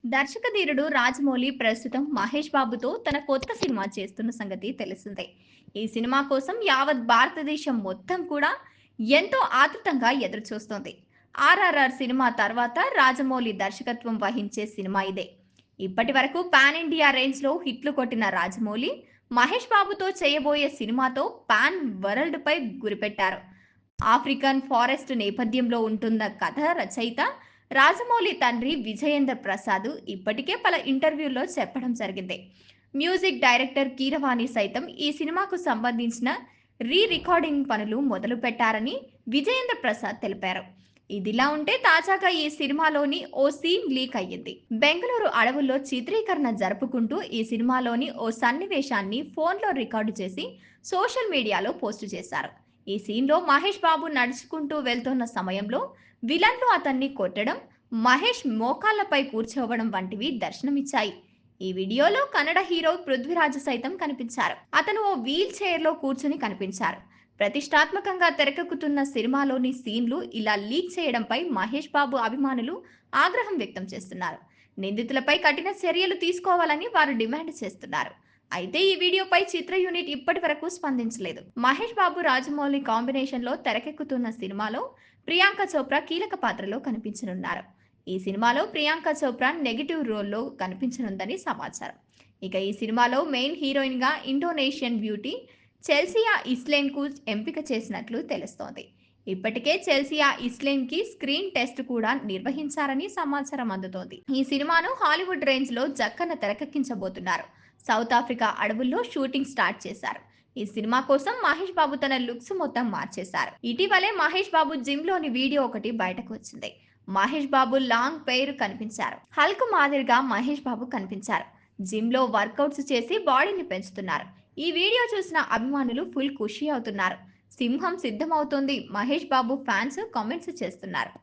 దర్శకధీరుడు రాజమౌళి ప్రస్తుతం మహేష్ బాబుతో తన కొత్త సినిమా చేస్తున్న సంగతి తెలిసిందే. ఈ సినిమా కోసం యావత్ భారతదేశం మొత్తం కూడా ఎంతో ఆతృతంగా ఎదురుచూస్తోంది. ఆర్ఆర్ఆర్ సినిమా తర్వాత రాజమౌళి దర్శకత్వం వహించే సినిమా ఇదే. ఇప్పటి వరకు పాన్ ఇండియా రేంజ్ లో హిట్లు కొట్టిన రాజమౌళి మహేష్ బాబుతో చేయబోయే సినిమాతో పాన్ వరల్డ్ పై గురిపెట్టారు. ఆఫ్రికన్ ఫారెస్ట్ నేపథ్యంలో ఉంటున్న కథ రచయిత రాజమౌళి తండ్రి విజయేంద్ర ప్రసాద్ ఇప్పటికే పలు ఇంటర్వ్యూల్లో చెప్పడం జరిగింది. మ్యూజిక్ డైరెక్టర్ కీరవాణి సైతం ఈ సినిమాకు సంబంధించిన రికార్డింగ్ పనులు మొదలు పెట్టారని విజయేంద్ర ప్రసాద్ తెలిపారు. ఇదిలా ఉంటే తాజాగా ఈ సినిమాలోని ఓ సీన్ లీక్ అయ్యింది. బెంగళూరు అడవుల్లో చిత్రీకరణ జరుపుకుంటూ ఈ సినిమాలోని ఓ సన్నివేశాన్ని ఫోన్లో రికార్డు చేసి సోషల్ మీడియాలో పోస్టు చేశారు. ఈ సీన్‌లో మహేష్ బాబు నడుచుకుంటూ వెళ్తున్న సమయంలో విలన్లు అతన్ని కొట్టడం, మహేష్ మోకాళ్లపై కూర్చోవడం వంటివి దర్శనమిచ్చాయి. ఈ వీడియోలో కన్నడ హీరో పృథ్వీరాజ్ సైతం కనిపించారు. అతను ఓ వీల్ చైర్‌లో కూర్చుని కనిపించారు. ప్రతిష్టాత్మకంగా తెరకెక్కుతున్న సినిమాలోని సీన్‌లు ఇలా లీక్ చేయడంపై మహేష్ బాబు అభిమానులు ఆగ్రహం వ్యక్తం చేస్తున్నారు. నిందితులపై కఠిన చర్యలు తీసుకోవాలని వారు డిమాండ్ చేస్తున్నారు. అయితే ఈ వీడియోపై చిత్ర యూనిట్ ఇప్పటి వరకు స్పందించలేదు. మహేష్ బాబు రాజమౌళి కాంబినేషన్ లో తెరకెక్కుతున్న సినిమాలో ప్రియాంక చోప్రా కీలక పాత్రలో కనిపించనున్నారు. ఈ సినిమాలో ప్రియాంక చోప్రా నెగిటివ్ రోల్లో కనిపించనుందని సమాచారం. ఇక ఈ సినిమాలో మెయిన్ హీరోయిన్ గా ఇండోనేషియన్ బ్యూటీ చెల్సియా ఇస్లేన్ కు ఎంపిక చేసినట్లు తెలుస్తోంది. ఇప్పటికే చెల్సియా ఇస్లేన్ కి స్క్రీన్ టెస్ట్ కూడా నిర్వహించారని సమాచారం అందుతోంది. ఈ సినిమాను హాలీవుడ్ రేంజ్ లో జక్కన తెరకెక్కించబోతున్నారు. సౌత్ ఆఫ్రికా అడవుల్లో షూటింగ్ స్టార్ట్ చేశారు. ఈ సినిమా కోసం మహేష్ బాబు తన లుక్స్ మొత్తం మార్చేశారు. ఇటీవలే మహేష్ బాబు జిమ్ లోని వీడియో ఒకటి బయటకు వచ్చింది. మహేష్ బాబు లాంగ్ పెయిర్ కనిపించారు. హల్క్ మాదిరిగా మహేష్ బాబు కనిపించారు. జిమ్ లో వర్కౌట్స్ చేసి బాడీని పెంచుతున్నారు. ఈ వీడియో చూసిన అభిమానులు ఫుల్ ఖుషి అవుతున్నారు. సింహం సిద్ధమవుతోంది. మహేష్ బాబు ఫ్యాన్స్ కామెంట్స్ చేస్తున్నారు.